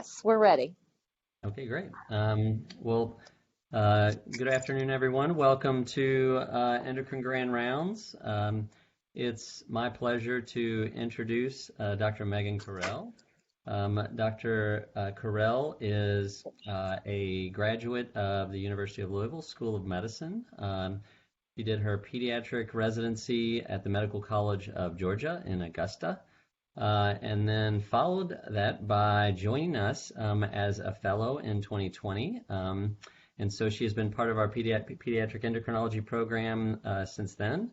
Yes, we're ready. Okay, great. Good afternoon, everyone. Welcome to Endocrine Grand Rounds. It's my pleasure to introduce Dr. Megan Carrell. Dr. Coriell is a graduate of the University of Louisville School of Medicine. She did her pediatric residency at the Medical College of Georgia in Augusta. And then followed that by joining us as a fellow in 2020. And so she has been part of our pediatric endocrinology program since then.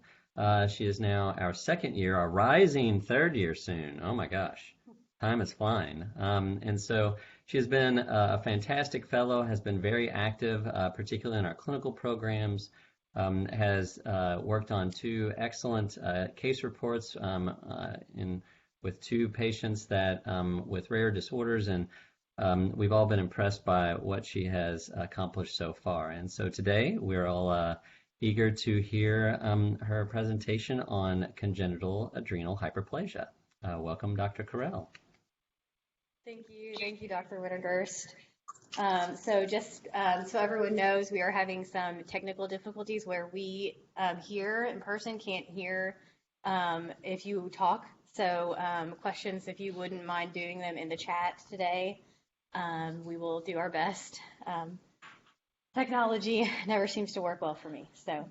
She is now our second year, our rising third year soon. Oh my gosh, time is flying. And so she has been a fantastic fellow, has been very active, particularly in our clinical programs. Has worked on two excellent case reports with two patients that with rare disorders, and we've all been impressed by what she has accomplished so far. And so today we're all eager to hear her presentation on congenital adrenal hyperplasia. Welcome, Dr. Coriell. Thank you, Dr. Wintergurst. So everyone knows, we are having some technical difficulties where we here in person can't hear if you talk. So questions, if you wouldn't mind doing them in the chat today, we will do our best. Technology never seems to work well for me. So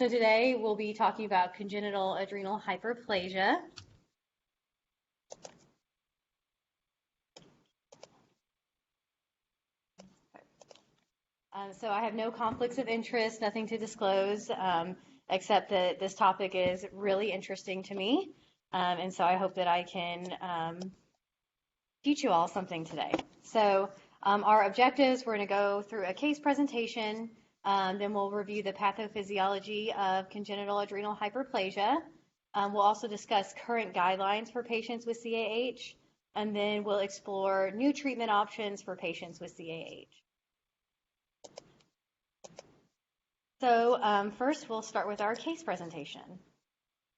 today we'll be talking about congenital adrenal hyperplasia. So I have no conflicts of interest, nothing to disclose, except that this topic is really interesting to me. And so I hope that I can teach you all something today. So our objectives, we're going to go through a case presentation, then we'll review the pathophysiology of congenital adrenal hyperplasia. We'll also discuss current guidelines for patients with CAH, and then we'll explore new treatment options for patients with CAH. So first, we'll start with our case presentation.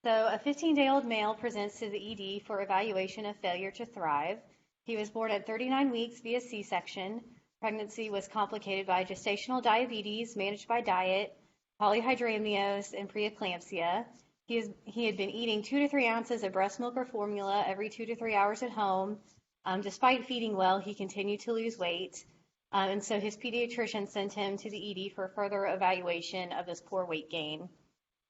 So a 15-day-old male presents to the ED for evaluation of failure to thrive. He was born at 39 weeks via C-section. Pregnancy was complicated by gestational diabetes managed by diet, polyhydramnios, and preeclampsia. He had been eating 2 to 3 ounces of breast milk or formula every 2 to 3 hours at home. Despite feeding well, he continued to lose weight. And so his pediatrician sent him to the ED for further evaluation of this poor weight gain.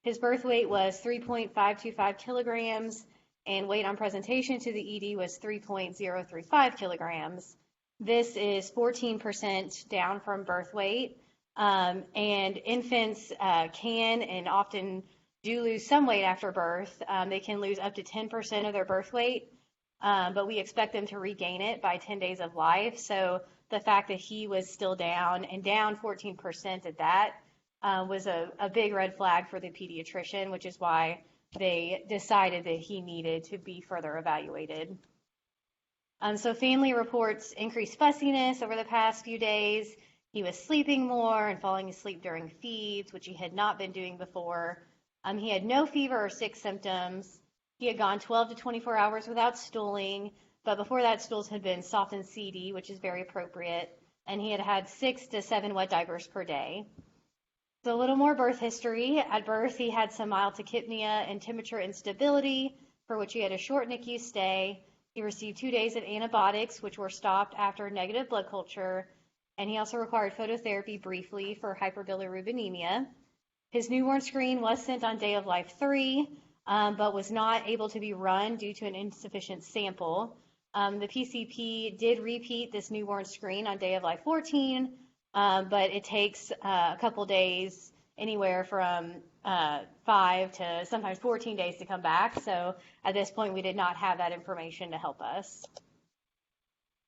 His birth weight was 3.525 kilograms, and weight on presentation to the ED was 3.035 kilograms. This is 14% down from birth weight, and infants can and often do lose some weight after birth. They can lose up to 10% of their birth weight, but we expect them to regain it by 10 days of life. So the fact that he was still down, and down 14% at that, was a big red flag for the pediatrician, which is why they decided that he needed to be further evaluated. So family reports increased fussiness over the past few days. He was sleeping more and falling asleep during feeds, which he had not been doing before. He had no fever or sick symptoms. He had gone 12 to 24 hours without stooling, but before that, stools had been soft and seedy, which is very appropriate, and he had had 6 to 7 wet diapers per day. So a little more birth history. At birth, he had some mild tachypnea and temperature instability, for which he had a short NICU stay. He received 2 days of antibiotics, which were stopped after negative blood culture, and he also required phototherapy briefly for hyperbilirubinemia. His newborn screen was sent on day of life 3, but was not able to be run due to an insufficient sample. The PCP did repeat this newborn screen on day of life 14, but it takes a couple days, anywhere from 5 to sometimes 14 days to come back. So at this point, we did not have that information to help us.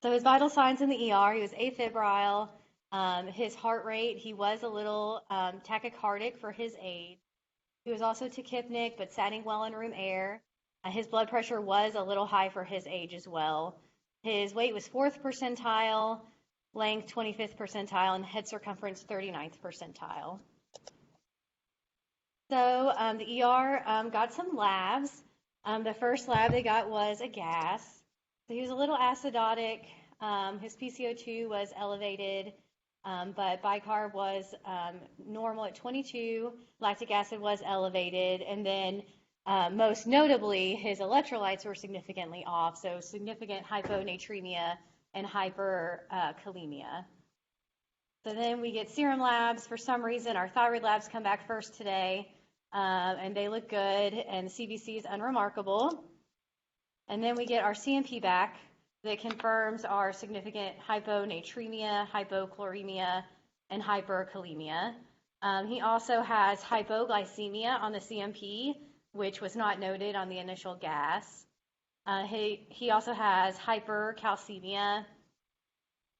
So his vital signs in the ER, he was afebrile. His heart rate, he was a little tachycardic for his age. He was also tachypnic, but satting well in room air. His blood pressure was a little high for his age as well. His weight was 4th percentile, length 25th percentile, and head circumference 39th percentile. So the ER got some labs. The first lab they got was a gas. So he was a little acidotic. His PCO2 was elevated, but bicarb was normal at 22. Lactic acid was elevated, and then most notably, his electrolytes were significantly off, so significant hyponatremia and hyperkalemia. So then we get serum labs. For some reason, our thyroid labs come back first today, and they look good, and the CBC is unremarkable. And then we get our CMP back that confirms our significant hyponatremia, hypochloremia, and hyperkalemia. He also has hypoglycemia on the CMP, which was not noted on the initial gas. He also has hypercalcemia.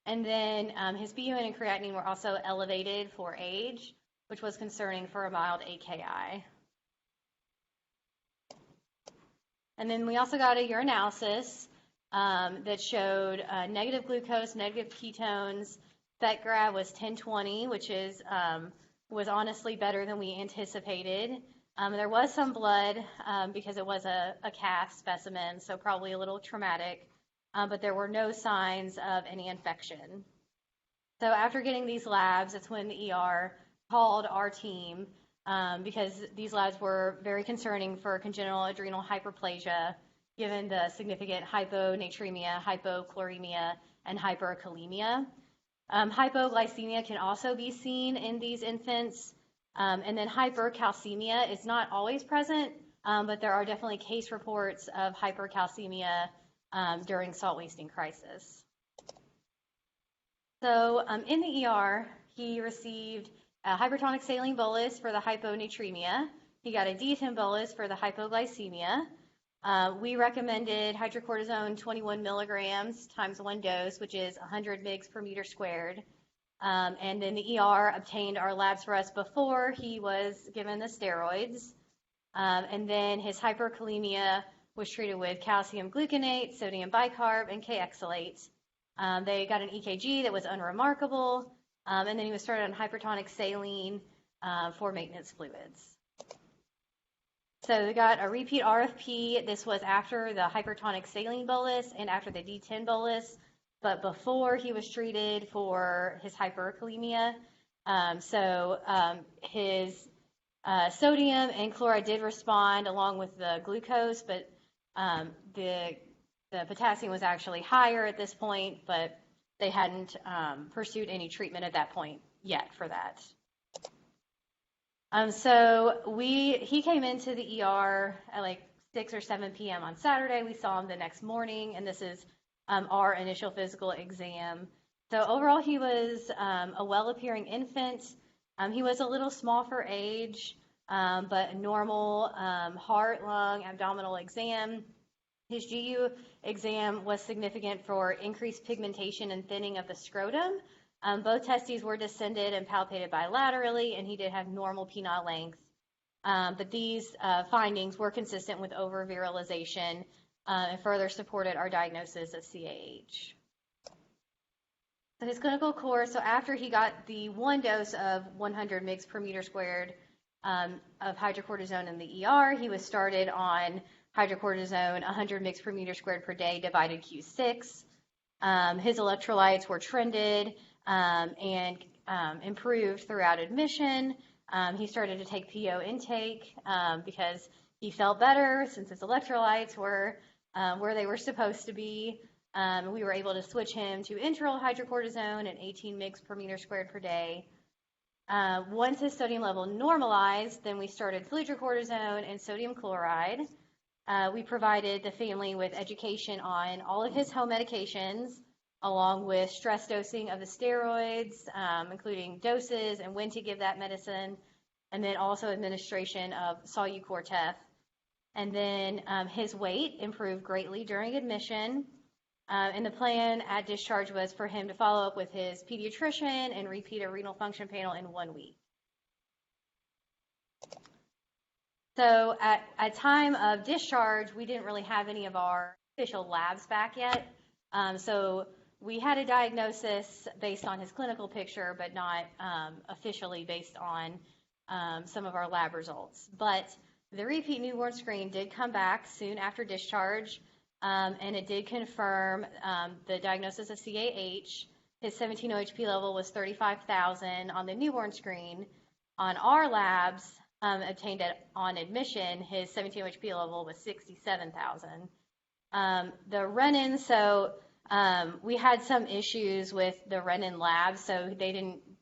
And then his BUN and creatinine were also elevated for age, which was concerning for a mild AKI. And then we also got a urinalysis that showed negative glucose, negative ketones. FetGrad was 1020, which was honestly better than we anticipated. There was some blood because it was a calf specimen, so probably a little traumatic, but there were no signs of any infection. So after getting these labs, that's when the ER called our team because these labs were very concerning for congenital adrenal hyperplasia, given the significant hyponatremia, hypochloremia, and hyperkalemia. Hypoglycemia can also be seen in these infants. And then hypercalcemia is not always present, but there are definitely case reports of hypercalcemia during salt wasting crisis. So in the ER, he received a hypertonic saline bolus for the hyponatremia. He got a D10 bolus for the hypoglycemia. We recommended hydrocortisone 21 milligrams times 1 dose, which is 100 mg per meter squared. And then the ER obtained our labs for us before he was given the steroids. And then his hyperkalemia was treated with calcium gluconate, sodium bicarb, and K-exalate. They got an EKG that was unremarkable, and then he was started on hypertonic saline for maintenance fluids. So they got a repeat RFP. This was after the hypertonic saline bolus and after the D10 bolus, but before he was treated for his hyperkalemia. His sodium and chloride did respond along with the glucose, but the potassium was actually higher at this point, but they hadn't pursued any treatment at that point yet for that. He came into the ER at like 6 or 7 p.m. on Saturday. We saw him the next morning, and this is our initial physical exam. So overall, he was a well-appearing infant. He was a little small for age, but a normal heart, lung, abdominal exam. His GU exam was significant for increased pigmentation and thinning of the scrotum. Both testes were descended and palpated bilaterally, and he did have normal penile length. But these findings were consistent with over-virilization and further supported our diagnosis of CAH. So his clinical course, so after he got the 1 dose of 100 mg per meter squared of hydrocortisone in the ER, he was started on hydrocortisone 100 mg per meter squared per day divided Q6. His electrolytes were trended and improved throughout admission. He started to take PO intake because he felt better since his electrolytes were where they were supposed to be. We were able to switch him to enteral hydrocortisone at 18 mg per meter squared per day. Once his sodium level normalized, then we started fludrocortisone and sodium chloride. We provided the family with education on all of his home medications, along with stress dosing of the steroids, including doses and when to give that medicine, and then also administration of Solu-Cortef. And then his weight improved greatly during admission. And the plan at discharge was for him to follow up with his pediatrician and repeat a renal function panel in 1 week. So at time of discharge, we didn't really have any of our official labs back yet. So we had a diagnosis based on his clinical picture, but not officially based on some of our lab results. But the repeat newborn screen did come back soon after discharge. and it did confirm the diagnosis of CAH. His 17-OHP level was 35,000 on the newborn screen. On our labs obtained on admission, his 17-OHP level was 67,000. The renin, so we had some issues with the renin lab, so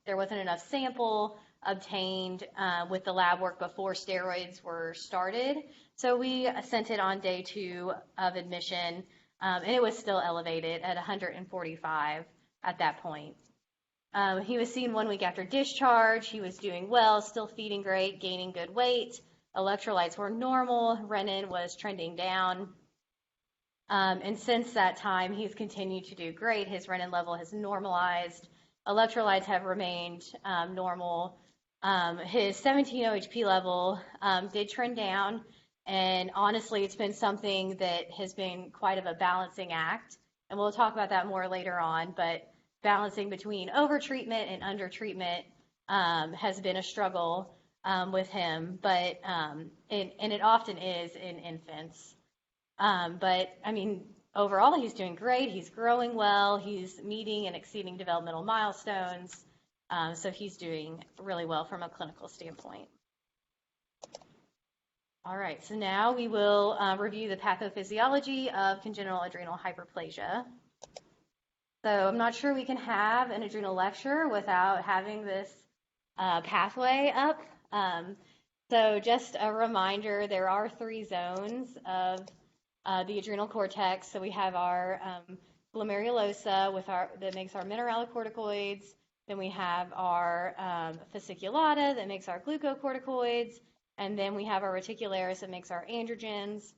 there wasn't enough sample obtained with the lab work before steroids were started. So we sent it on day 2 of admission, and it was still elevated at 145 at that point. He was seen 1 week after discharge. He was doing well, still feeding great, gaining good weight. Electrolytes were normal. Renin was trending down. And since that time, he's continued to do great. His renin level has normalized. Electrolytes have remained normal. His 17-OHP level did trend down, and honestly, it's been something that has been quite of a balancing act, and we'll talk about that more later on, but balancing between over-treatment and under-treatment has been a struggle with him, but and it often is in infants. But I mean, overall, he's doing great. He's growing well. He's meeting and exceeding developmental milestones. So he's doing really well from a clinical standpoint. All right, so now we will review the pathophysiology of congenital adrenal hyperplasia. So I'm not sure we can have an adrenal lecture without having this pathway up. So just a reminder, there are 3 zones of the adrenal cortex. So we have our glomerulosa that makes our mineralocorticoids. Then we have our fasciculata that makes our glucocorticoids. And then we have our reticularis that makes our androgens.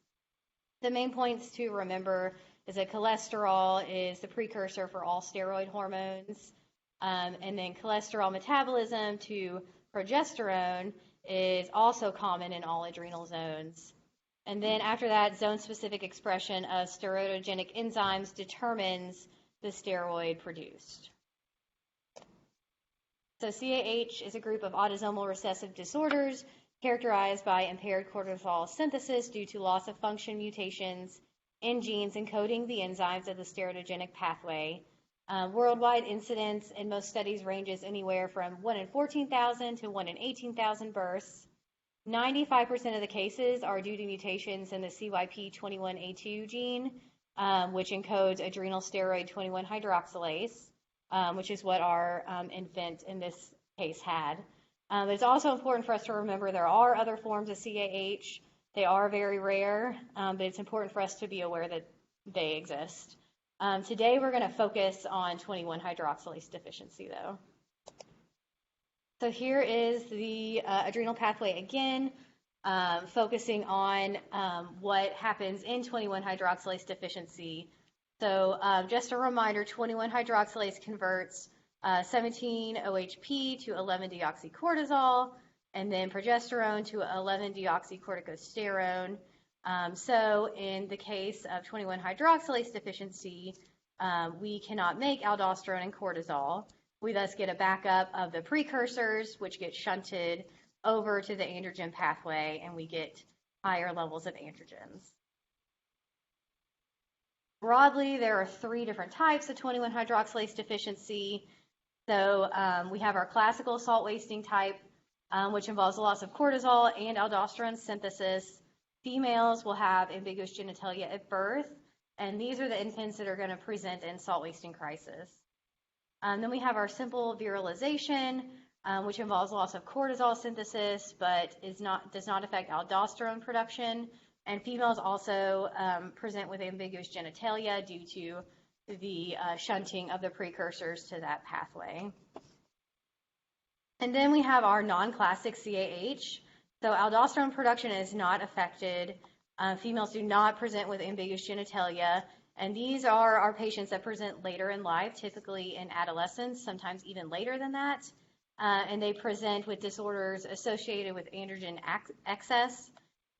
The main points to remember is that cholesterol is the precursor for all steroid hormones. And then cholesterol metabolism to progesterone is also common in all adrenal zones. And then after that, zone-specific expression of steroidogenic enzymes determines the steroid produced. So CAH is a group of autosomal recessive disorders characterized by impaired cortisol synthesis due to loss of function mutations in genes encoding the enzymes of the steroidogenic pathway. Worldwide incidence in most studies ranges anywhere from 1 in 14,000 to 1 in 18,000 births. 95% of the cases are due to mutations in the CYP21A2 gene, which encodes adrenal steroid 21 hydroxylase, which is what our infant in this case had. It's also important for us to remember there are other forms of CAH. They are very rare, but it's important for us to be aware that they exist. Today we're going to focus on 21 hydroxylase deficiency, though. So here is the adrenal pathway again, focusing on what happens in 21 hydroxylase deficiency. So just a reminder, 21 hydroxylase converts 17-OHP to 11-deoxycortisol, and then progesterone to 11-deoxycorticosterone. So in the case of 21 hydroxylase deficiency, we cannot make aldosterone and cortisol. We thus get a backup of the precursors, which get shunted over to the androgen pathway, and we get higher levels of androgens. Broadly, there are 3 different types of 21 hydroxylase deficiency. So we have our classical salt wasting type, which involves the loss of cortisol and aldosterone synthesis. Females will have ambiguous genitalia at birth, and these are the infants that are going to present in salt wasting crisis. Then we have our simple virilization, which involves loss of cortisol synthesis, but does not affect aldosterone production. And females also present with ambiguous genitalia due to the shunting of the precursors to that pathway. And then we have our non-classic CAH. So aldosterone production is not affected. Females do not present with ambiguous genitalia. And these are our patients that present later in life, typically in adolescence, sometimes even later than that. And they present with disorders associated with androgen excess.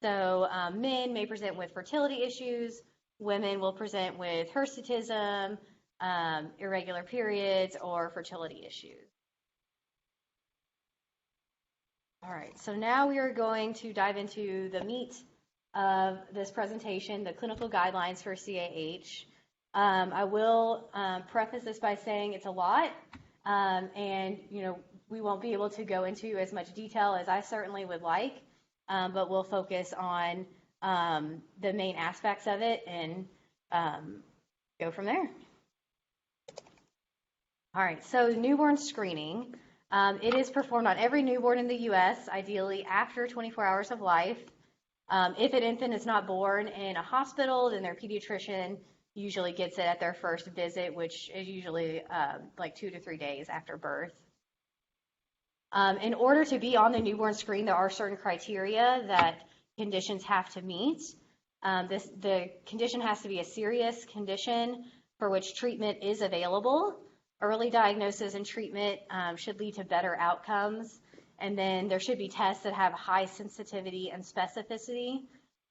So men may present with fertility issues. Women will present with hirsutism, irregular periods, or fertility issues. All right, so now we are going to dive into the meat of this presentation, the clinical guidelines for CAH. I will preface this by saying it's a lot, and we won't be able to go into as much detail as I certainly would like, but we'll focus on the main aspects of it and go from there. All right, so newborn screening. It is performed on every newborn in the U.S., ideally after 24 hours of life. If an infant is not born in a hospital, then their pediatrician usually gets it at their first visit, which is usually like 2 to 3 days after birth. In order to be on the newborn screen, there are certain criteria that conditions have to meet. The condition has to be a serious condition for which treatment is available. Early diagnosis and treatment should lead to better outcomes. And then there should be tests that have high sensitivity and specificity,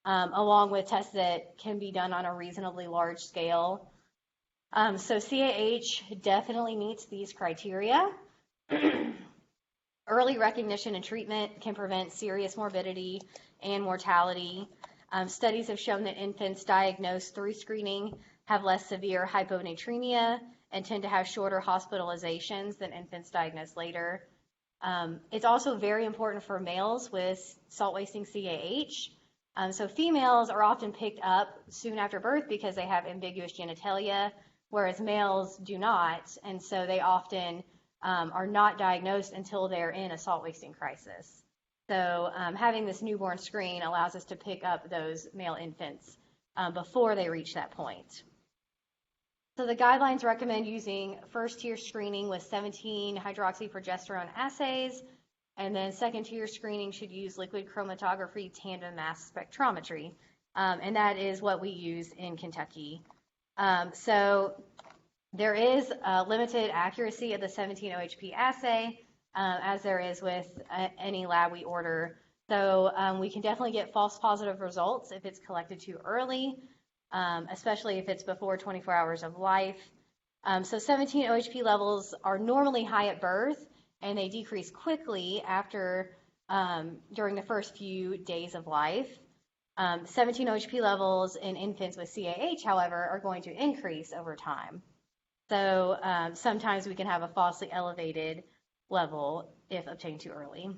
along with tests that can be done on a reasonably large scale. So CAH definitely meets these criteria. Early recognition and treatment can prevent serious morbidity and mortality. Studies have shown that infants diagnosed through screening have less severe hyponatremia and tend to have shorter hospitalizations than infants diagnosed later. It's also very important for males with salt-wasting CAH. So females are often picked up soon after birth because they have ambiguous genitalia, whereas males do not, and so they often are not diagnosed until they're in a salt-wasting crisis. So having this newborn screen allows us to pick up those male infants before they reach that point. So the guidelines recommend using first-tier screening with 17-hydroxyprogesterone assays, and then second-tier screening should use liquid chromatography tandem mass spectrometry, and that is what we use in Kentucky. So there is limited accuracy of the 17-OHP assay, as there is with any lab we order. So we can definitely get false positive results if it's collected too early, especially if it's before 24 hours of life. So 17-OHP levels are normally high at birth, and they decrease quickly after during the first few days of life. 17-OHP levels in infants with CAH, however, are going to increase over time. So sometimes we can have a falsely elevated level if obtained too early.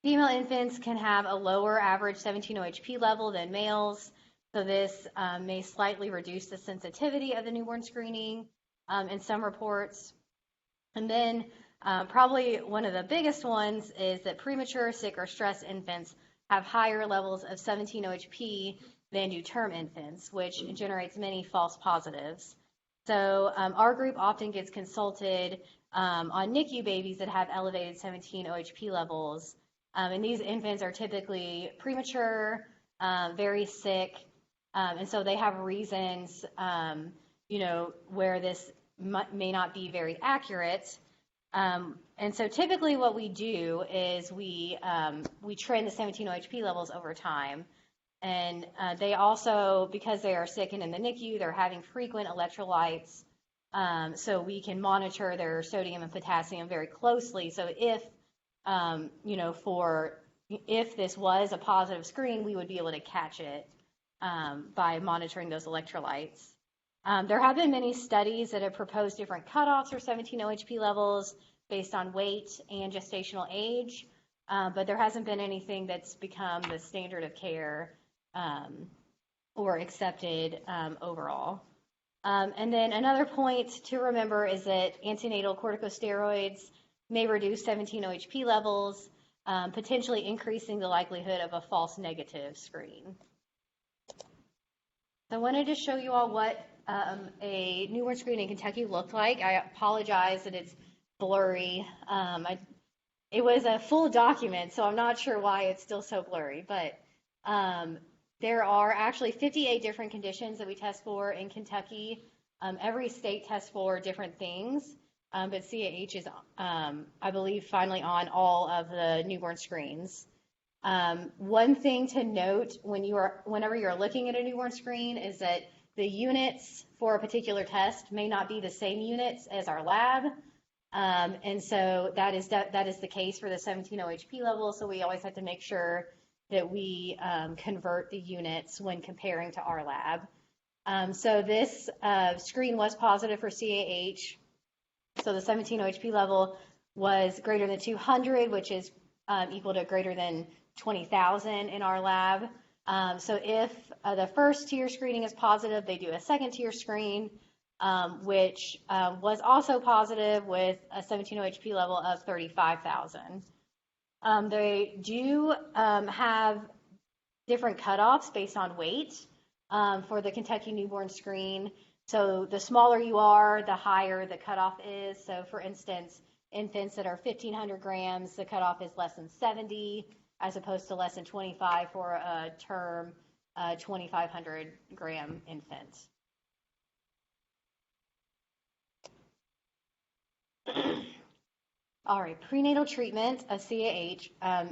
Female infants can have a lower average 17-OHP level than males, so this may slightly reduce the sensitivity of the newborn screening in some reports. And then probably one of the biggest ones is that premature, sick, or stressed infants have higher levels of 17-OHP than do term infants, which generates many false positives. So our group often gets consulted on NICU babies that have elevated 17-OHP levels. And these infants are typically premature, very sick, and so they have reasons, where this may not be very accurate. And so typically what we do is we trend the 17-OHP levels over time. And they also, because they are sick and in the NICU, they're having frequent electrolytes, so we can monitor their sodium and potassium very closely. So if, if this was a positive screen, we would be able to catch it by monitoring those electrolytes. There have been many studies that have proposed different cutoffs for 17-OHP levels based on weight and gestational age, but there hasn't been anything that's become the standard of care or accepted overall. And then another point to remember is that antenatal corticosteroids may reduce 17-OHP levels, potentially increasing the likelihood of a false negative screen. So I wanted to show you all what a newborn screen in Kentucky looked like. I apologize that it's blurry. It was a full document, so I'm not sure why it's still so blurry, but there are actually 58 different conditions that we test for in Kentucky. Every state tests for different things, but CAH is, I believe, finally on all of the newborn screens. One thing to note whenever you're looking at a newborn screen is that the units for a particular test may not be the same units as our lab. And so that is the case for the 17-OHP level, so we always have to make sure that we convert the units when comparing to our lab. So this screen was positive for CAH. So the 17-OHP level was greater than 200, which is equal to greater than 20,000 in our lab. So if the first tier screening is positive, they do a second tier screen, which was also positive with a 17-OHP level of 35,000. They do have different cutoffs based on weight for the Kentucky newborn screen. So the smaller you are, the higher the cutoff is. So for instance, infants that are 1,500 grams, the cutoff is less than 70, as opposed to less than 25 for a term 2,500 gram infant. All right, prenatal treatment of CAH.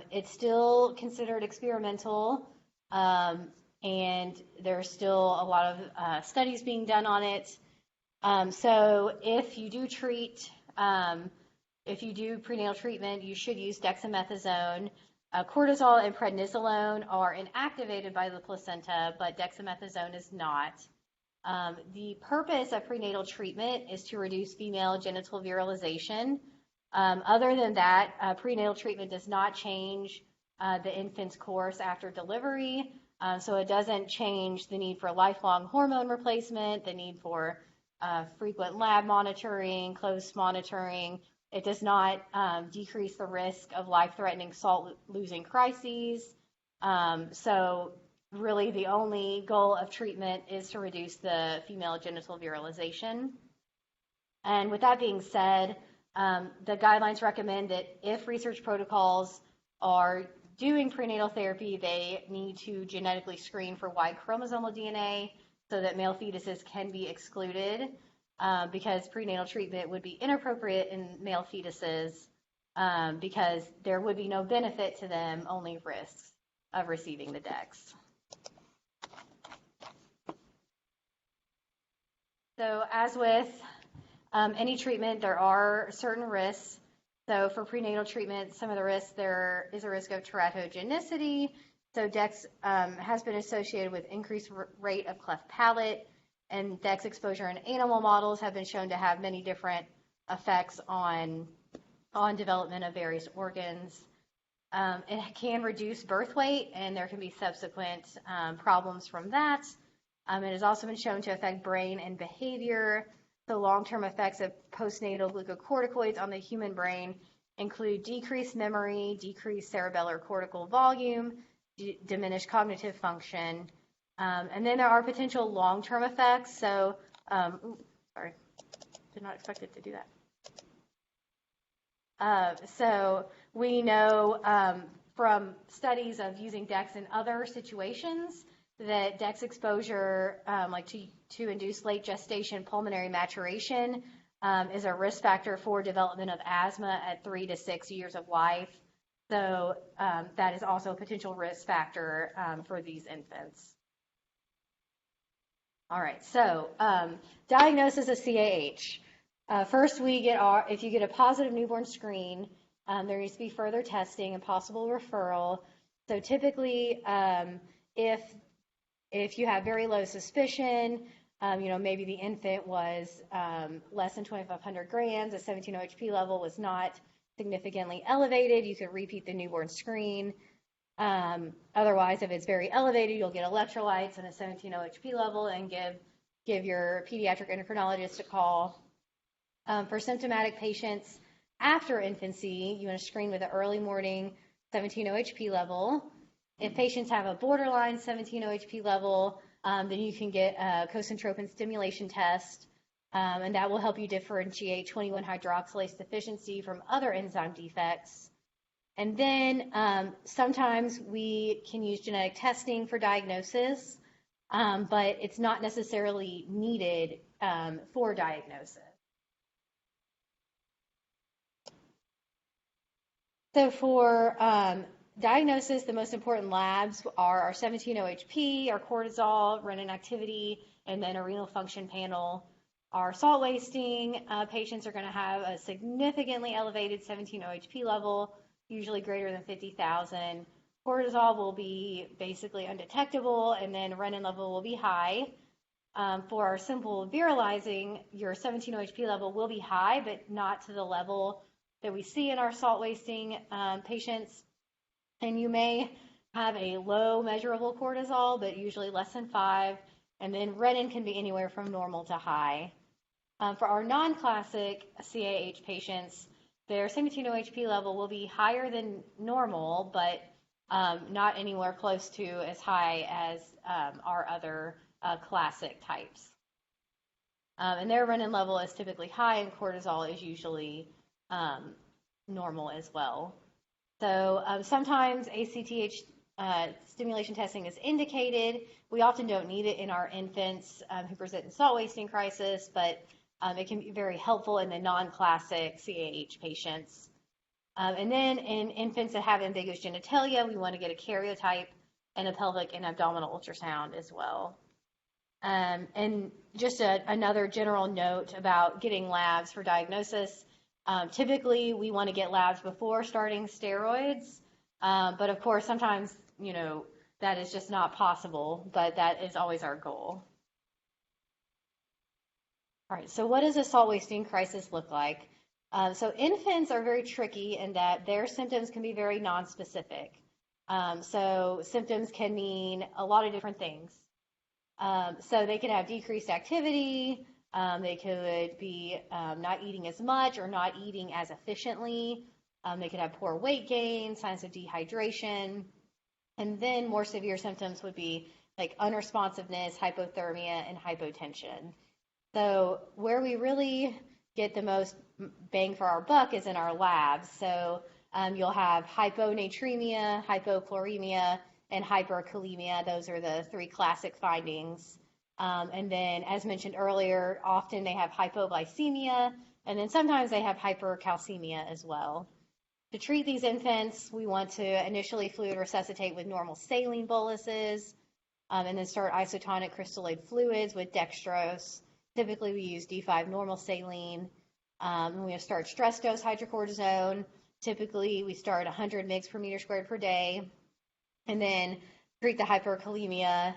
It's still considered experimental, and there's still a lot of studies being done on it. So if you do prenatal treatment, you should use dexamethasone. Cortisol and prednisolone are inactivated by the placenta, but dexamethasone is not. The purpose of prenatal treatment is to reduce female genital virilization. Other than that, prenatal treatment does not change the infant's course after delivery. So it doesn't change the need for lifelong hormone replacement, the need for frequent lab monitoring, close monitoring. It does not decrease the risk of life-threatening salt-losing crises. So really the only goal of treatment is to reduce the female genital virilization. And with that being said, the guidelines recommend that if research protocols are doing prenatal therapy, they need to genetically screen for Y chromosomal DNA so that male fetuses can be excluded, because prenatal treatment would be inappropriate in male fetuses because there would be no benefit to them, only risks of receiving the dex. So as with any treatment, there are certain risks. So for prenatal treatment, some of the risks, there is a risk of teratogenicity. So dex has been associated with increased rate of cleft palate, and dex exposure in animal models have been shown to have many different effects on development of various organs. It can reduce birth weight, and there can be subsequent problems from that. It has also been shown to affect brain and behavior. The long-term effects of postnatal glucocorticoids on the human brain include decreased memory, decreased cerebellar cortical volume, diminished cognitive function. And then there are potential long-term effects. So, sorry, did not expect it to do that. So we know from studies of using dex in other situations that dex exposure, to induce late gestation pulmonary maturation, is a risk factor for development of asthma at 3 to 6 years of life. So that is also a potential risk factor for these infants. All right, so diagnosis of CAH. First, if you get a positive newborn screen, there needs to be further testing and possible referral. So typically, if you have very low suspicion, maybe the infant was less than 2,500 grams, a 17-OHP level was not significantly elevated, you could repeat the newborn screen. Otherwise, if it's very elevated, you'll get electrolytes and a 17-OHP level and give your pediatric endocrinologist a call. For symptomatic patients after infancy, you want to screen with an early morning 17-OHP level. If patients have a borderline 17-OHP level, then you can get a cosentropin stimulation test, and that will help you differentiate 21-hydroxylase deficiency from other enzyme defects. And then sometimes we can use genetic testing for diagnosis, but it's not necessarily needed for diagnosis. So for diagnosis, the most important labs are our 17-OHP, our cortisol, renin activity, and then a renal function panel. Our salt wasting patients are going to have a significantly elevated 17-OHP level, usually greater than 50,000, cortisol will be basically undetectable, and then renin level will be high. For our simple virilizing, your 17-OHP level will be high, but not to the level that we see in our salt wasting patients. And you may have a low measurable cortisol, but usually less than 5. And then renin can be anywhere from normal to high. For our non-classic CAH patients, their 17-OHP level will be higher than normal, but not anywhere close to as high as our other classic types. And their renin level is typically high, and cortisol is usually normal as well. So sometimes ACTH stimulation testing is indicated. We often don't need it in our infants who present in salt wasting crisis, but it can be very helpful in the non-classic CAH patients. And then in infants that have ambiguous genitalia, we want to get a karyotype and a pelvic and abdominal ultrasound as well. And just another general note about getting labs for diagnosis. Typically, we want to get labs before starting steroids, but of course, sometimes, that is just not possible, but that is always our goal. All right, so what does a salt wasting crisis look like? So infants are very tricky in that their symptoms can be very nonspecific. So symptoms can mean a lot of different things. So they could have decreased activity, they could be not eating as much or not eating as efficiently. They could have poor weight gain, signs of dehydration, and then more severe symptoms would be like unresponsiveness, hypothermia, and hypotension. So where we really get the most bang for our buck is in our labs. So you'll have hyponatremia, hypochloremia, and hyperkalemia. Those are the 3 classic findings. And then, as mentioned earlier, often they have hypoglycemia, and then sometimes they have hypercalcemia as well. To treat these infants, we want to initially fluid resuscitate with normal saline boluses, and then start isotonic crystalloid fluids with dextrose. Typically, we use D5 normal saline. And we start stress dose hydrocortisone. Typically, we start 100 mg per meter squared per day, and then treat the hyperkalemia,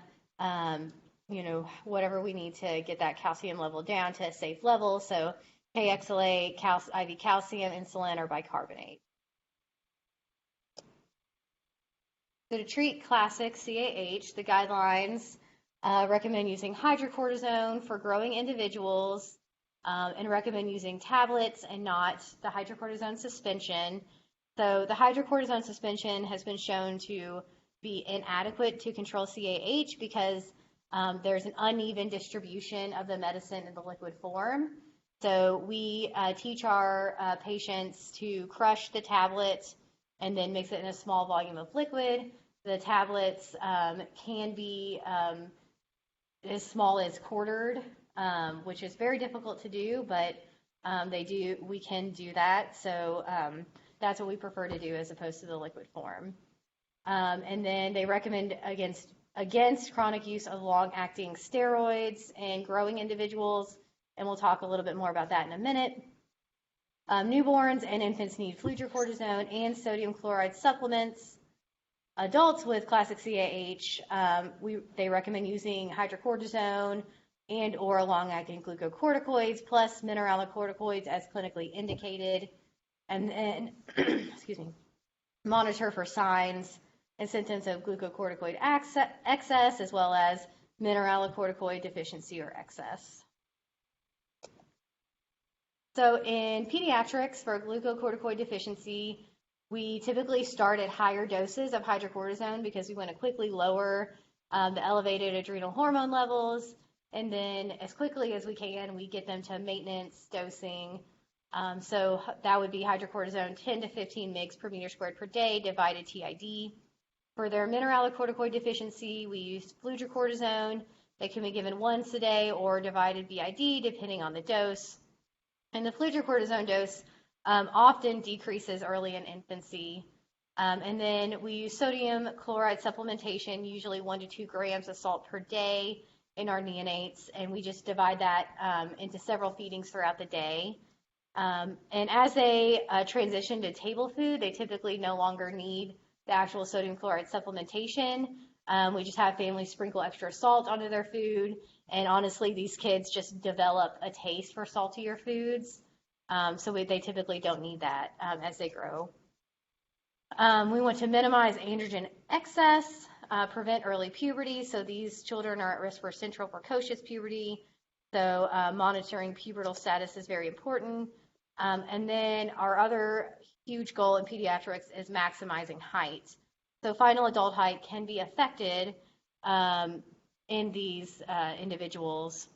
whatever we need to get that calcium level down to a safe level. So KXLA, IV calcium, insulin, or bicarbonate. So to treat classic CAH, the guidelines recommend using hydrocortisone for growing individuals and recommend using tablets and not the hydrocortisone suspension. So the hydrocortisone suspension has been shown to be inadequate to control CAH because there's an uneven distribution of the medicine in the liquid form. So we teach our patients to crush the tablet and then mix it in a small volume of liquid. The tablets can be as small as quartered, which is very difficult to do, but we can do that. So that's what we prefer to do as opposed to the liquid form. And then they recommend against chronic use of long-acting steroids in growing individuals, and we'll talk a little bit more about that in a minute. Newborns and infants need fludrocortisone and sodium chloride supplements. Adults with classic CAH, they recommend using hydrocortisone and or long-acting glucocorticoids plus mineralocorticoids as clinically indicated, and then monitor for signs and symptoms of glucocorticoid excess as well as mineralocorticoid deficiency or excess. So in pediatrics for glucocorticoid deficiency, we typically start at higher doses of hydrocortisone because we want to quickly lower the elevated adrenal hormone levels, and then as quickly as we can, we get them to maintenance dosing. So that would be hydrocortisone 10 to 15 mg per meter squared per day divided TID. For their mineralocorticoid deficiency, we use fludrocortisone. They can be given once a day or divided BID depending on the dose. And the fludrocortisone dose often decreases early in infancy. And then we use sodium chloride supplementation, usually 1 to 2 grams of salt per day in our neonates, and we just divide that into several feedings throughout the day. And as they transition to table food, they typically no longer need the actual sodium chloride supplementation. We just have families sprinkle extra salt onto their food. And honestly, these kids just develop a taste for saltier foods. So they typically don't need that as they grow. We want to minimize androgen excess, prevent early puberty. So these children are at risk for central precocious puberty. So monitoring pubertal status is very important. And then our other huge goal in pediatrics is maximizing height. So final adult height can be affected in these individuals.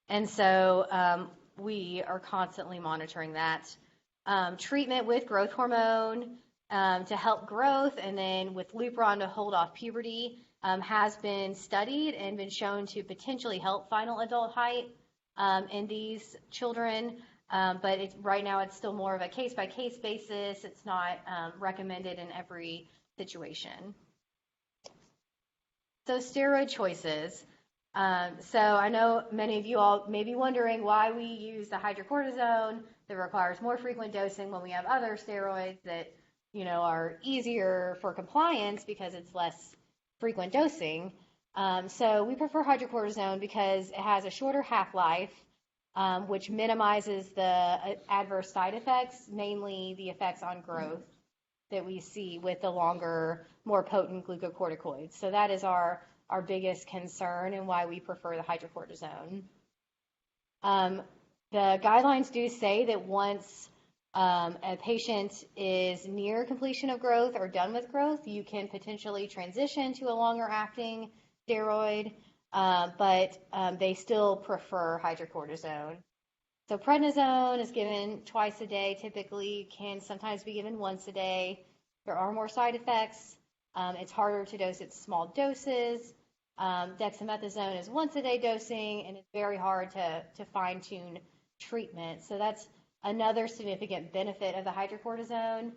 And so we are constantly monitoring that. Treatment with growth hormone to help growth, and then with Lupron to hold off puberty has been studied and been shown to potentially help final adult height in these children. But right now it's still more of a case-by-case basis. It's not recommended in every situation. So steroid choices. So I know many of you all may be wondering why we use the hydrocortisone that requires more frequent dosing when we have other steroids that, you know, are easier for compliance because it's less frequent dosing. So we prefer hydrocortisone because it has a shorter half-life, which minimizes the adverse side effects, mainly the effects on growth that we see with the longer, more potent glucocorticoids. So that is our biggest concern and why we prefer the hydrocortisone. The guidelines do say that once a patient is near completion of growth or done with growth, you can potentially transition to a longer acting steroid, but they still prefer hydrocortisone. So prednisone is given twice a day, typically can sometimes be given once a day. There are more side effects. It's harder to dose at small doses. Dexamethasone is once a day dosing, and it's very hard to fine tune treatment. So that's another significant benefit of the hydrocortisone,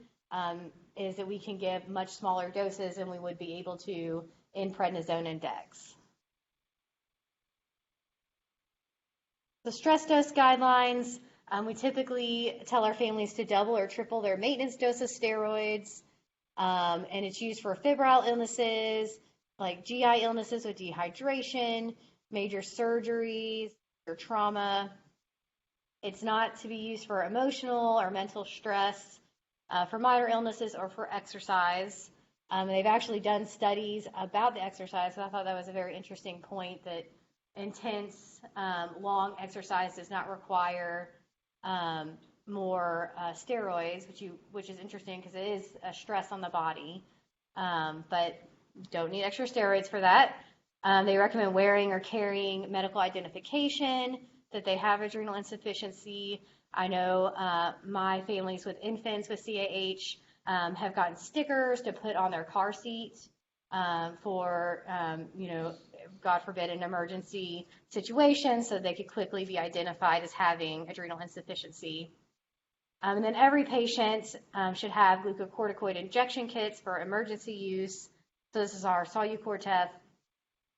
is that we can give much smaller doses than we would be able to in prednisone and dex. The stress dose guidelines, we typically tell our families to double or triple their maintenance dose of steroids, and it's used for febrile illnesses, like GI illnesses with dehydration, major surgeries, or trauma. It's not to be used for emotional or mental stress, for minor illnesses, or for exercise. They've actually done studies about the exercise, so I thought that was a very interesting point, that intense, long exercise does not require more steroids, which is interesting because it is a stress on the body, but don't need extra steroids for that. They recommend wearing or carrying medical identification that they have adrenal insufficiency. I know my families with infants with CAH have gotten stickers to put on their car seats for, God forbid, an emergency situation, so they could quickly be identified as having adrenal insufficiency. And then every patient should have glucocorticoid injection kits for emergency use. So this is our Solu-Cortef,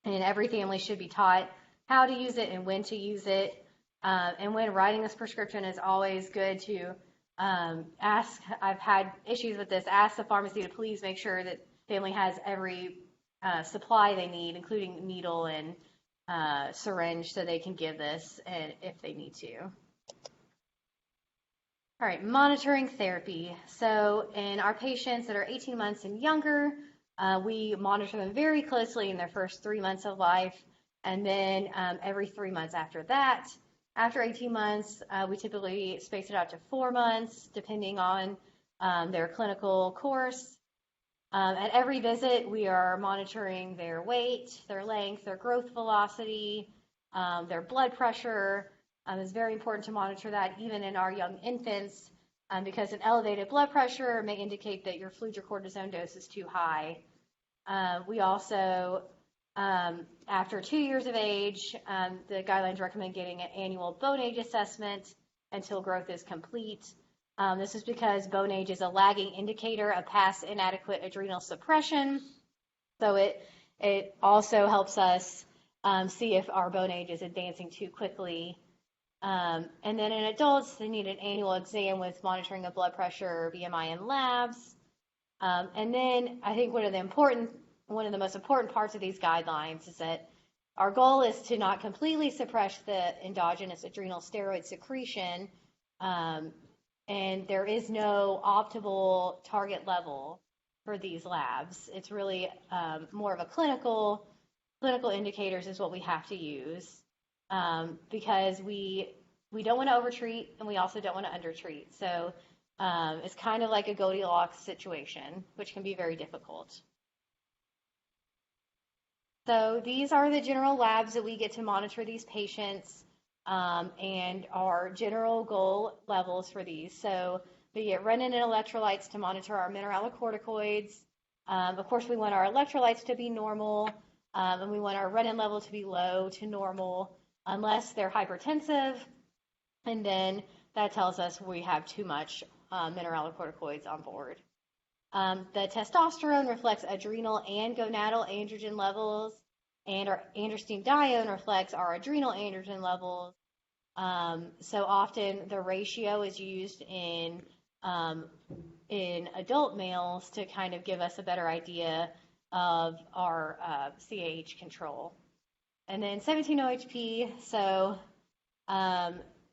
and every family should be taught how to use it and when to use it. And when writing this prescription, it's always good to ask, I've had issues with this, ask the pharmacy to please make sure that family has every supply they need, including needle and syringe, so they can give this if they need to. All right, monitoring therapy. So in our patients that are 18 months and younger, we monitor them very closely in their first 3 months of life, and then every 3 months after that. After 18 months, we typically space it out to 4 months, depending on their clinical course. At every visit, we are monitoring their weight, their length, their growth velocity, their blood pressure. It's very important to monitor that even in our young infants, because an elevated blood pressure may indicate that your fludrocortisone dose is too high. We also, after 2 years of age, the guidelines recommend getting an annual bone age assessment until growth is complete. This is because bone age is a lagging indicator of past inadequate adrenal suppression. So it also helps us see if our bone age is advancing too quickly. And then in adults, they need an annual exam with monitoring of blood pressure, BMI, and labs. And then I think one of the most important parts of these guidelines is that our goal is to not completely suppress the endogenous adrenal steroid secretion, and there is no optimal target level for these labs. It's really more of a clinical indicators is what we have to use, because we don't want to overtreat and we also don't want to undertreat. So it's kind of like a Goldilocks situation, which can be very difficult. So these are the general labs that we get to monitor these patients, and our general goal levels for these. So we get renin and electrolytes to monitor our mineralocorticoids. Of course, we want our electrolytes to be normal, and we want our renin level to be low to normal unless they're hypertensive, and then that tells us we have too much mineralocorticoids on board. The testosterone reflects adrenal and gonadal androgen levels, and our androstenedione reflects our adrenal androgen levels. So often the ratio is used in adult males to kind of give us a better idea of our CAH control. And then 17-OHP, so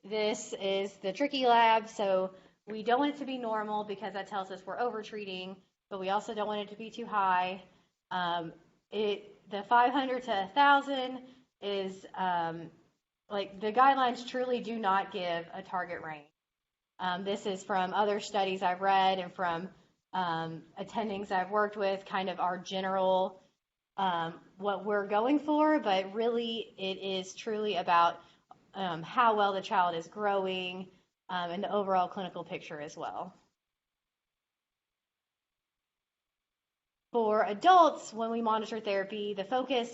this is the tricky lab. So we don't want it to be normal because that tells us we're overtreating, but we also don't want it to be too high. The 500 to 1,000 is like the guidelines truly do not give a target range. This is from other studies I've read and from attendings I've worked with, kind of our general what we're going for, but really it is truly about how well the child is growing, and the overall clinical picture as well. For adults, when we monitor therapy, the focus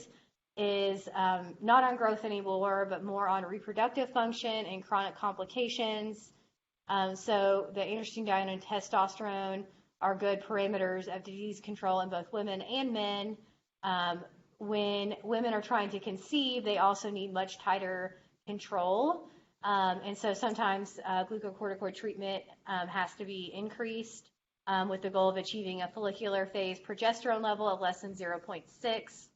is not on growth anymore, but more on reproductive function and chronic complications. So the androstenedione and testosterone are good parameters of disease control in both women and men. When women are trying to conceive, they also need much tighter control. And so sometimes glucocorticoid treatment has to be increased with the goal of achieving a follicular phase progesterone level of less than 0.6.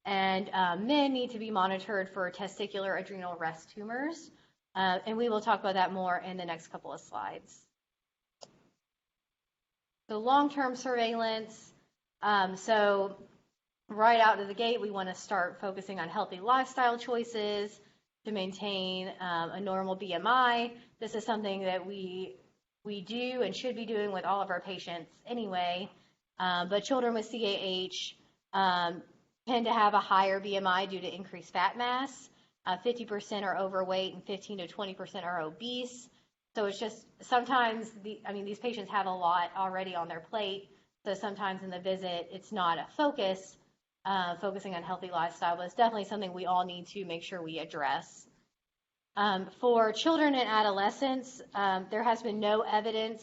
And men need to be monitored for testicular adrenal rest tumors. And we will talk about that more in the next couple of slides. So long-term surveillance. So right out of the gate, we want to start focusing on healthy lifestyle choices to maintain a normal BMI. This is something that we do and should be doing with all of our patients anyway. But children with CAH tend to have a higher BMI due to increased fat mass. 50% are overweight and 15 to 20% are obese. So it's just sometimes, these patients have a lot already on their plate. So sometimes in the visit, it's not a focus, focusing on healthy lifestyle, but it's definitely something we all need to make sure we address. For children and adolescents, there has been no evidence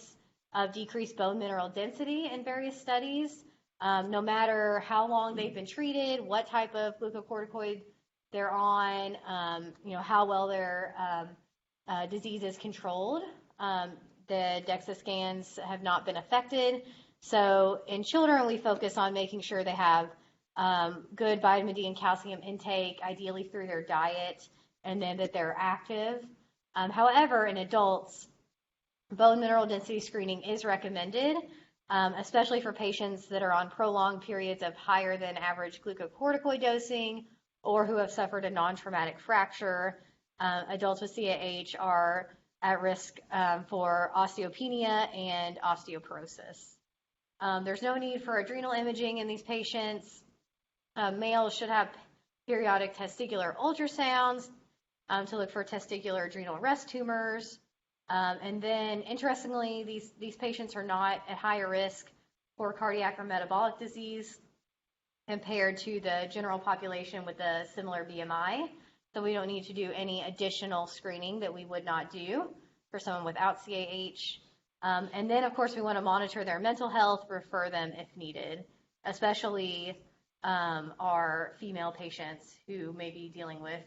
of decreased bone mineral density in various studies, no matter how long they've been treated, what type of glucocorticoid they're on, how well their disease is controlled. The DEXA scans have not been affected. So in children, we focus on making sure they have good vitamin D and calcium intake, ideally through their diet, and then that they're active. However, in adults, bone mineral density screening is recommended, especially for patients that are on prolonged periods of higher than average glucocorticoid dosing or who have suffered a non-traumatic fracture. Adults with CAH are at risk for osteopenia and osteoporosis. There's no need for adrenal imaging in these patients. Males should have periodic testicular ultrasounds to look for testicular adrenal rest tumors. And then, interestingly, these patients are not at higher risk for cardiac or metabolic disease compared to the general population with a similar BMI. So we don't need to do any additional screening that we would not do for someone without CAH. And then, of course, we want to monitor their mental health, refer them if needed, especially our female patients who may be dealing with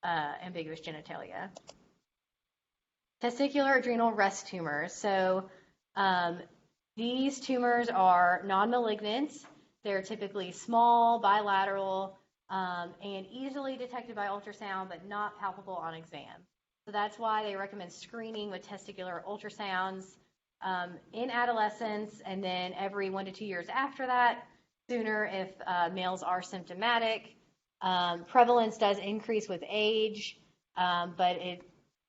ambiguous genitalia. Testicular adrenal rest tumors. So These tumors are non-malignant. They're typically small, bilateral, and easily detected by ultrasound, but not palpable on exam. So that's why they recommend screening with testicular ultrasounds in adolescence, and then every 1 to 2 years after that, sooner if males are symptomatic. Prevalence does increase with age, but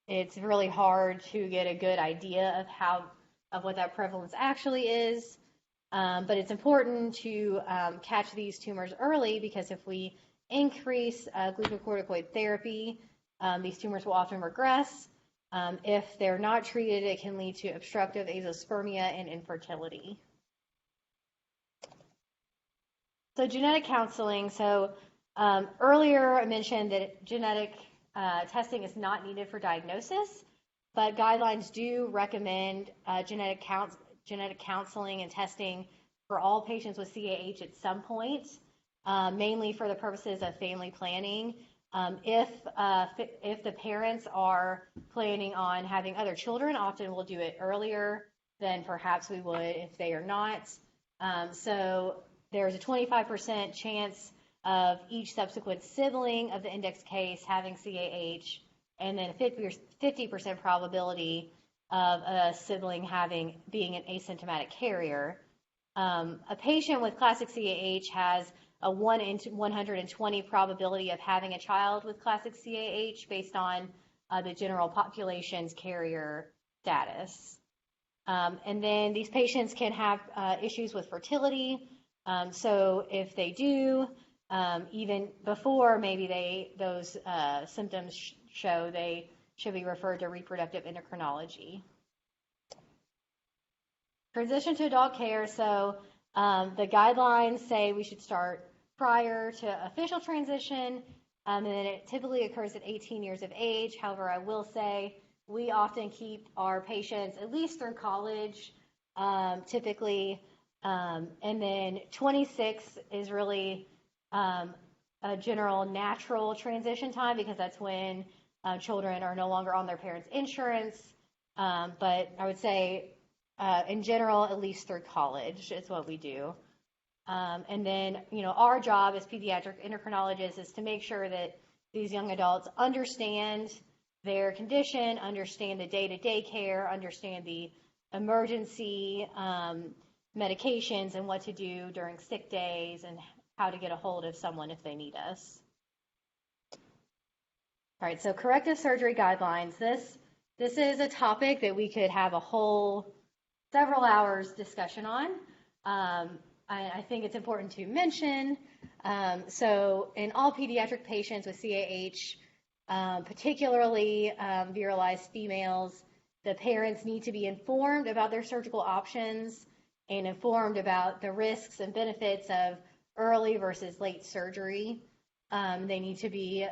it's really hard to get a good idea of what that prevalence actually is. But it's important to catch these tumors early, because if we increase glucocorticoid therapy, these tumors will often regress. If they're not treated, it can lead to obstructive azoospermia and infertility. So genetic counseling. So earlier I mentioned that genetic testing is not needed for diagnosis, but guidelines do recommend genetic counseling and testing for all patients with CAH at some point, mainly for the purposes of family planning. If the parents are planning on having other children, often we'll do it earlier than perhaps we would if they are not. So there's a 25% chance of each subsequent sibling of the index case having CAH, and then a 50% probability of a sibling being an asymptomatic carrier. A patient with classic CAH has a 1 in 120 probability of having a child with classic CAH based on the general population's carrier status. And then these patients can have issues with fertility. So if they do, even before maybe those symptoms show, they should be referred to reproductive endocrinology. Transition to adult care. So the guidelines say we should start prior to official transition, and then it typically occurs at 18 years of age. However, I will say we often keep our patients at least through college, typically, and then 26 is really a general natural transition time, because that's when children are no longer on their parents' insurance. But I would say in general, at least through college is what we do. And then, our job as pediatric endocrinologists is to make sure that these young adults understand their condition, understand the day-to-day care, understand the emergency medications and what to do during sick days, and how to get a hold of someone if they need us. All right, so corrective surgery guidelines. This is a topic that we could have a whole several hours discussion on. I think it's important to mention. So in all pediatric patients with CAH, particularly virilized females, the parents need to be informed about their surgical options and informed about the risks and benefits of early versus late surgery. They need to be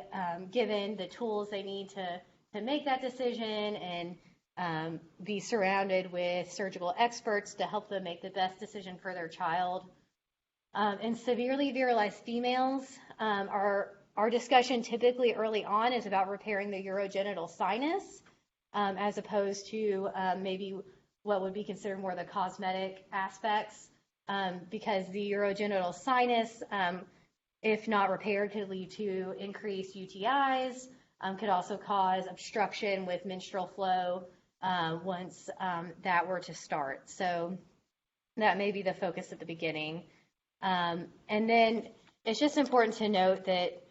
given the tools they need to make that decision, and be surrounded with surgical experts to help them make the best decision for their child. In severely virilized females, our discussion typically early on is about repairing the urogenital sinus, as opposed to maybe what would be considered more the cosmetic aspects, because the urogenital sinus, if not repaired, could lead to increased UTIs, could also cause obstruction with menstrual flow once that were to start. So that may be the focus at the beginning. And then it's just important to note that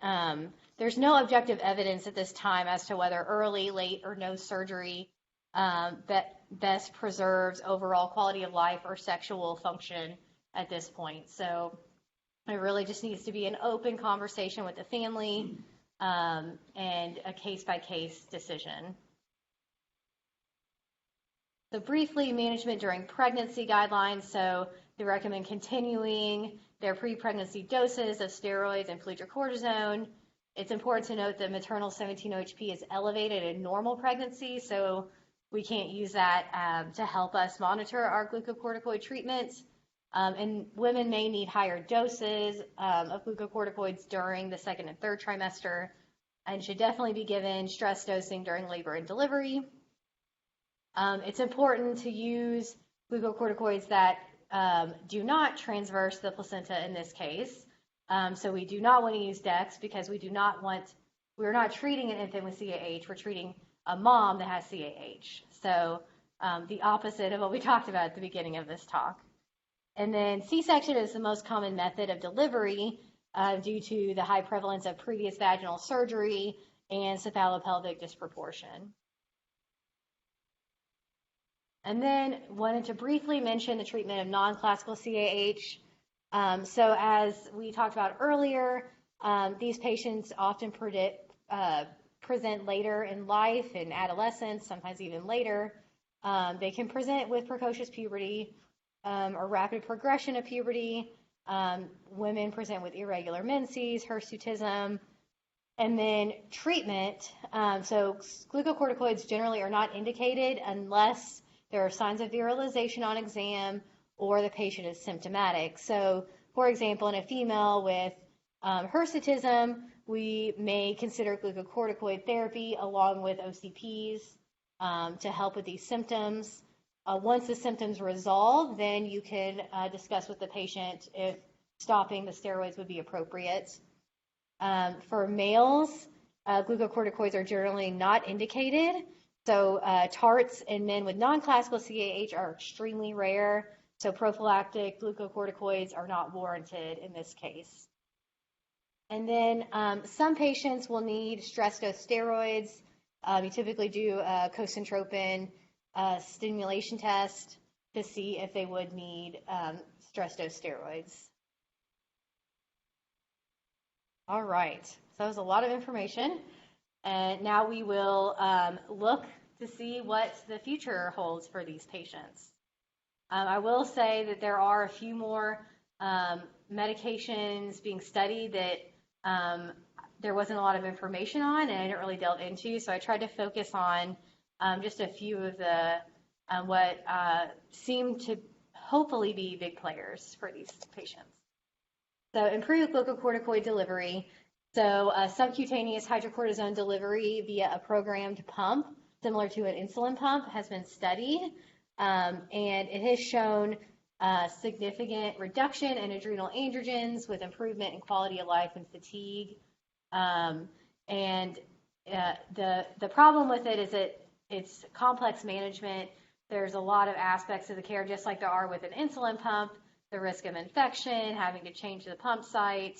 there's no objective evidence at this time as to whether early, late, or no surgery that best preserves overall quality of life or sexual function at this point. So it really just needs to be an open conversation with the family and a case-by-case decision. So briefly, management during pregnancy guidelines. So they recommend continuing their pre-pregnancy doses of steroids and fludrocortisone. It's important to note that maternal 17-OHP is elevated in normal pregnancy, so we can't use that to help us monitor our glucocorticoid treatments. And women may need higher doses of glucocorticoids during the second and third trimester, and should definitely be given stress dosing during labor and delivery. It's important to use glucocorticoids that do not transverse the placenta in this case. So we do not want to use Dex because we're not treating an infant with CAH, we're treating a mom that has CAH. So the opposite of what we talked about at the beginning of this talk. And then C-section is the most common method of delivery due to the high prevalence of previous vaginal surgery and cephalopelvic disproportion. And then wanted to briefly mention the treatment of non-classical CAH. So as we talked about earlier, these patients often present later in life, in adolescence, sometimes even later. They can present with precocious puberty or rapid progression of puberty. Women present with irregular menses, hirsutism. And then treatment. So glucocorticoids generally are not indicated unless there are signs of virilization on exam or the patient is symptomatic. So, for example, in a female with hirsutism, we may consider glucocorticoid therapy along with OCPs to help with these symptoms. Once the symptoms resolve, then you can discuss with the patient if stopping the steroids would be appropriate. For males, glucocorticoids are generally not indicated. So TARTs in men with non-classical CAH are extremely rare. So prophylactic glucocorticoids are not warranted in this case. And then some patients will need stress dose steroids. You typically do a cosentropin stimulation test to see if they would need stress dose steroids. All right, so that was a lot of information. And now we will look to see what the future holds for these patients. I will say that there are a few more medications being studied that there wasn't a lot of information on and I didn't really delve into, so I tried to focus on just a few of the what seem to hopefully be big players for these patients. So improved glucocorticoid delivery. So subcutaneous hydrocortisone delivery via a programmed pump, similar to an insulin pump, has been studied. And it has shown significant reduction in adrenal androgens with improvement in quality of life and fatigue. And the problem with it is that it's complex management. There's a lot of aspects of the care, just like there are with an insulin pump, the risk of infection, having to change the pump site,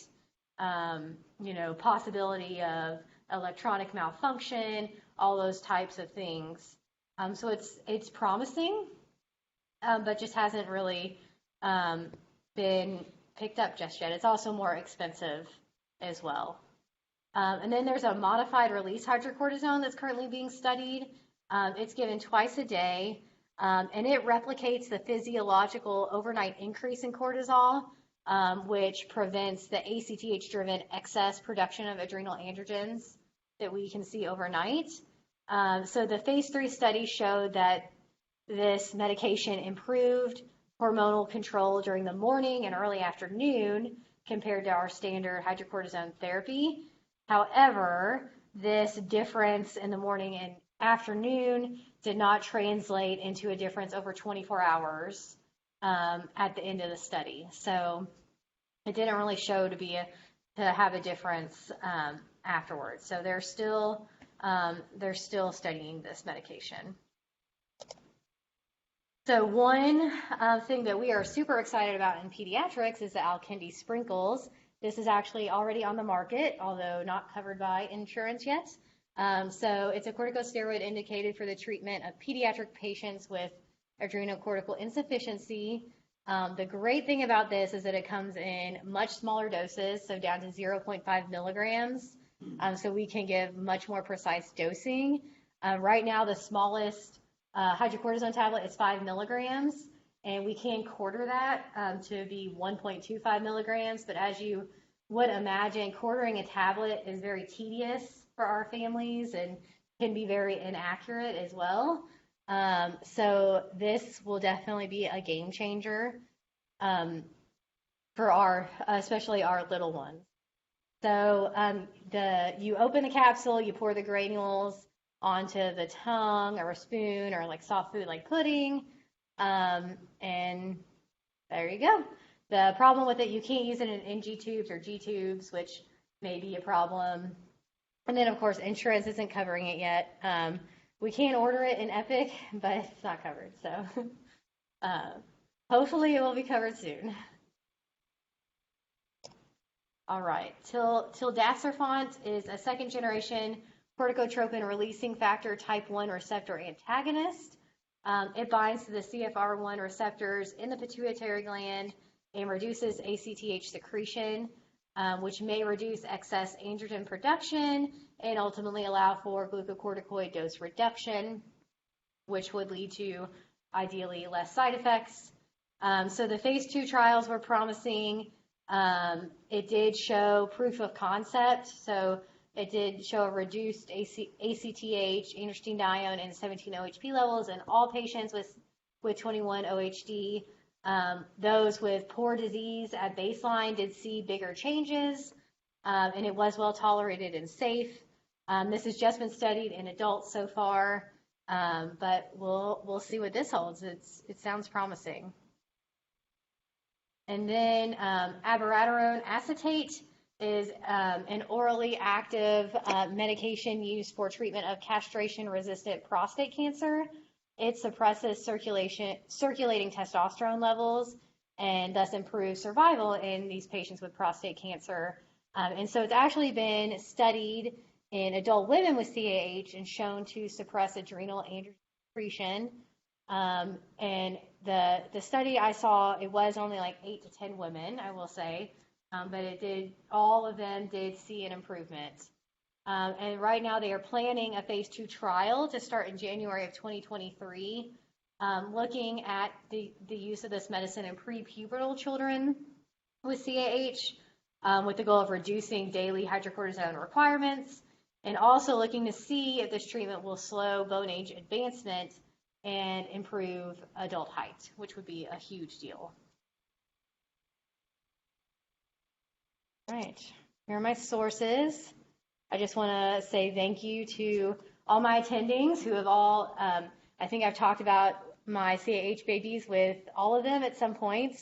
possibility of electronic malfunction, all those types of things. So it's promising, but just hasn't really been picked up just yet. It's also more expensive as well. And then there's a modified release hydrocortisone that's currently being studied. It's given twice a day, and it replicates the physiological overnight increase in cortisol, which prevents the ACTH-driven excess production of adrenal androgens that we can see overnight. So the phase 3 study showed that this medication improved hormonal control during the morning and early afternoon compared to our standard hydrocortisone therapy. However, this difference in the morning and afternoon did not translate into a difference over 24 hours at the end of the study. So it didn't really show to have a difference afterwards. So they're still studying this medication. So one thing that we are super excited about in pediatrics is the Alkindi sprinkles. This is actually already on the market, although not covered by insurance yet. So it's a corticosteroid indicated for the treatment of pediatric patients with adrenocortical insufficiency. The great thing about this is that it comes in much smaller doses, so down to 0.5 milligrams. So we can give much more precise dosing. Right now, the smallest hydrocortisone tablet is 5 milligrams, and we can quarter that to be 1.25 milligrams. But as you would imagine, quartering a tablet is very tedious for our families and can be very inaccurate as well. So this will definitely be a game changer for especially our little ones. So you open the capsule, you pour the granules onto the tongue or a spoon or like soft food like pudding. And there you go. The problem with it, you can't use it in NG tubes or G tubes, which may be a problem. And then, of course, insurance isn't covering it yet. We can order it in Epic, but it's not covered. So hopefully it will be covered soon. All right. Tildacerfont is a second generation corticotropin releasing factor type 1 receptor antagonist. It binds to the CFR1 receptors in the pituitary gland and reduces ACTH secretion, which may reduce excess androgen production and ultimately allow for glucocorticoid dose reduction, which would lead to ideally less side effects. So the phase 2 trials were promising. It did show proof of concept. So it did show a reduced ACTH, androstenedione, and 17-OHP levels in all patients with 21-OHD. Those with poor disease at baseline did see bigger changes, and it was well tolerated and safe. This has just been studied in adults so far, but we'll see what this holds. It sounds promising. And then abiraterone acetate is an orally active medication used for treatment of castration-resistant prostate cancer. It suppresses circulating testosterone levels and thus improves survival in these patients with prostate cancer. And so it's actually been studied in adult women with CAH and shown to suppress adrenal androgen secretion. And the study I saw, it was only like 8 to 10 women, I will say, but all of them did see an improvement. And right now they are planning a phase 2 trial to start in January of 2023, looking at the use of this medicine in prepubertal children with CAH, with the goal of reducing daily hydrocortisone requirements, and also looking to see if this treatment will slow bone age advancement and improve adult height, which would be a huge deal. All right, here are my sources. I just want to say thank you to all my attendings who have all, I think I've talked about my CAH babies with all of them at some point,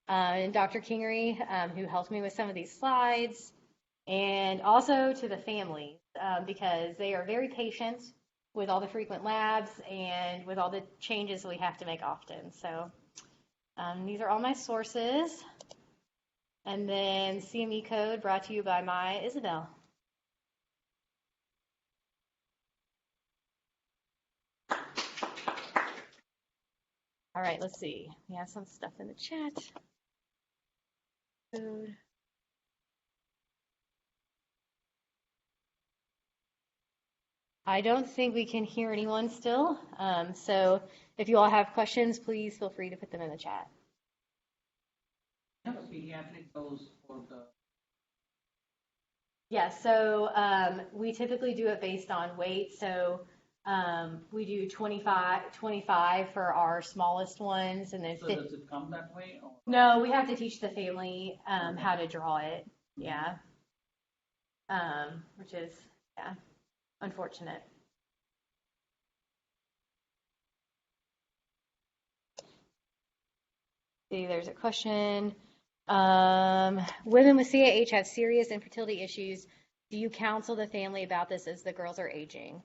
and Dr. Kingery, who helped me with some of these slides, and also to the families, because they are very patient with all the frequent labs and with all the changes we have to make often. So these are all my sources. And then CME code brought to you by my Isabel. All right, let's see. We have some stuff in the chat. Code. I don't think we can hear anyone still. So if you all have questions, please feel free to put them in the chat. Have a pediatric dose for the... Yes, so we typically do it based on weight. So we do 25 for our smallest ones, and then So does it come that way? Or? No, we have to teach the family how to draw it. Yeah, which is unfortunate. See, there's a question. Women with CAH have serious infertility issues. Do you counsel the family about this as the girls are aging?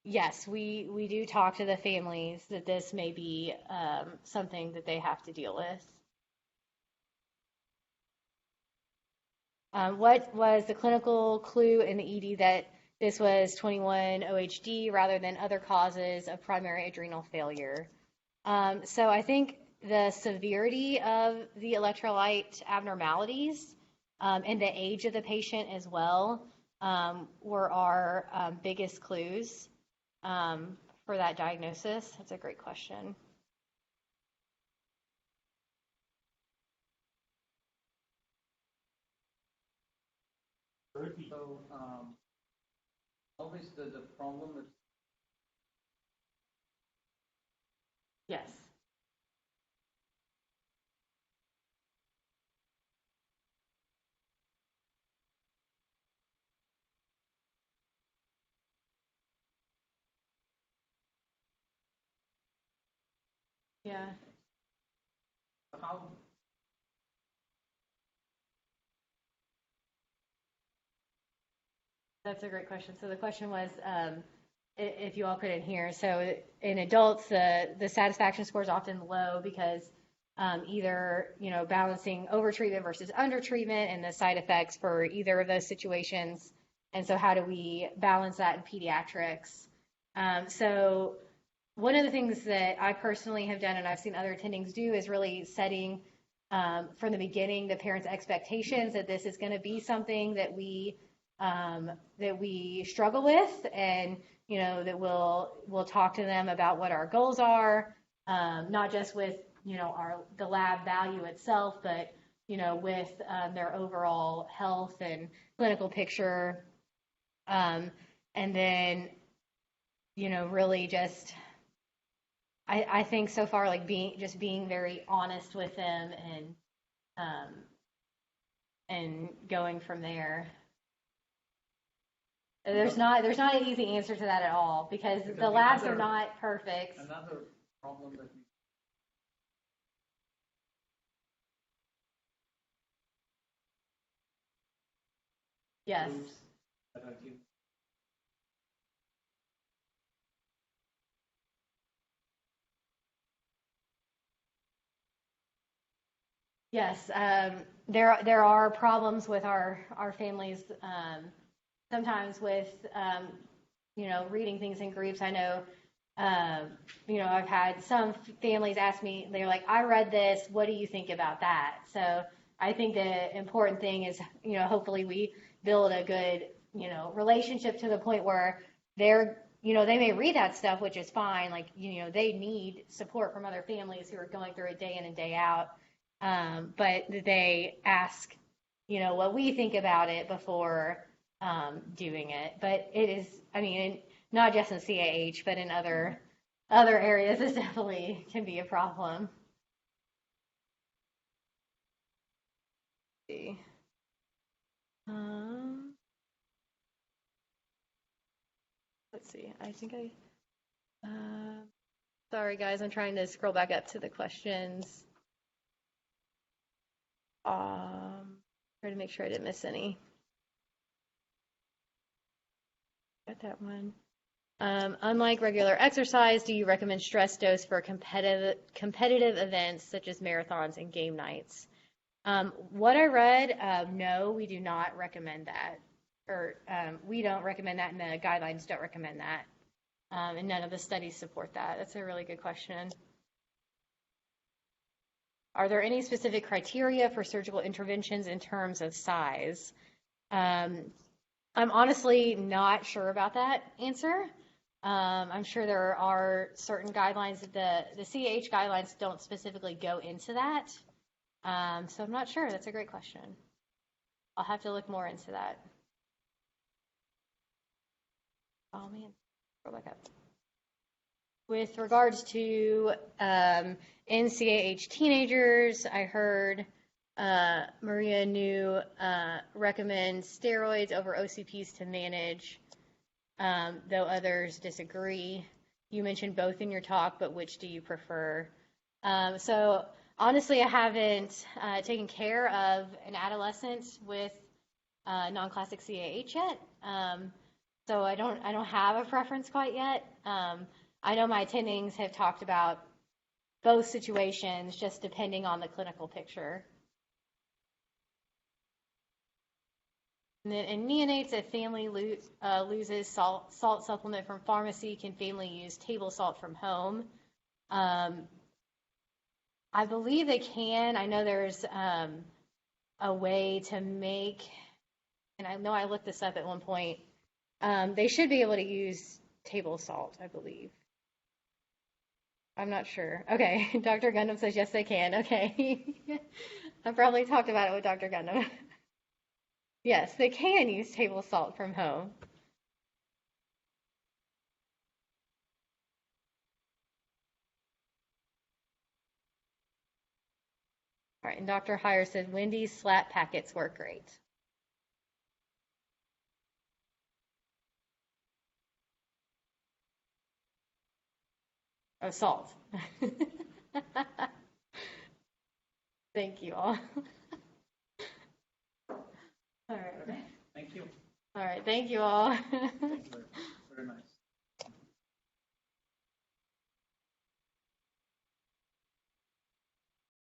Yes, we do talk to the families that this may be something that they have to deal with. What was the clinical clue in the ED that this was 21-OHD rather than other causes of primary adrenal failure? So I think the severity of the electrolyte abnormalities and the age of the patient as well were our biggest clues for that diagnosis. That's a great question. So always the problem is... Yes. Yeah. How, That's a great question. So the question was, if you all couldn't hear, so in adults, the satisfaction score is often low because either, balancing overtreatment versus undertreatment and the side effects for either of those situations. And so how do we balance that in pediatrics? So one of the things that I personally have done and I've seen other attendings do is really setting from the beginning the parents' expectations that this is going to be something that we struggle with, and that we'll talk to them about what our goals are, not just with the lab value itself, but with their overall health and clinical picture, and then really just I think so far like being very honest with them and going from there. There's not an easy answer to that at all because the labs are not perfect. another problem that we Yes. groups that are given. Yes, there are problems with our families sometimes with reading things in groups. I know I've had some families ask me, they're like, I read this, what do you think about that? So I think the important thing is hopefully we build a good relationship to the point where they may read that stuff, which is fine. Like they need support from other families who are going through it day in and day out. But they ask, what we think about it before doing it. But it is, not just in CAH, but in other areas, it definitely can be a problem. Let's see. Let's see. I think sorry guys, I'm trying to scroll back up to the questions. Try to make sure I didn't miss any. Got that one. Unlike regular exercise, do you recommend stress dose for competitive events such as marathons and game nights? What I read, no, we do not recommend that. Or we don't recommend that, and the guidelines don't recommend that. And none of the studies support that. That's a really good question. Are there any specific criteria for surgical interventions in terms of size? I'm honestly not sure about that answer. I'm sure there are certain guidelines that the CAH guidelines don't specifically go into that. So I'm not sure. That's a great question. I'll have to look more into that. Oh man, go back up. With regards to NCAH teenagers, I heard Maria New recommends steroids over OCPs to manage, though others disagree. You mentioned both in your talk, but which do you prefer? So honestly, I haven't taken care of an adolescent with non-classic CAH yet, so I don't have a preference quite yet. I know my attendings have talked about both situations, just depending on the clinical picture. And then in neonates, if family loses salt supplement from pharmacy, can family use table salt from home? I believe they can. I know there's a way to make, and I know I looked this up at one point, they should be able to use table salt, I believe. I'm not sure. Okay, Dr. Gundam says yes, they can. Okay. I probably talked about it with Dr. Gundam. Yes, they can use table salt from home. All right, and Dr. Heyer said Wendy's slap packets work great. Oh, salt. Thank you all. All right. Thank you. All right. Thank you all. Thank you very much. Very nice.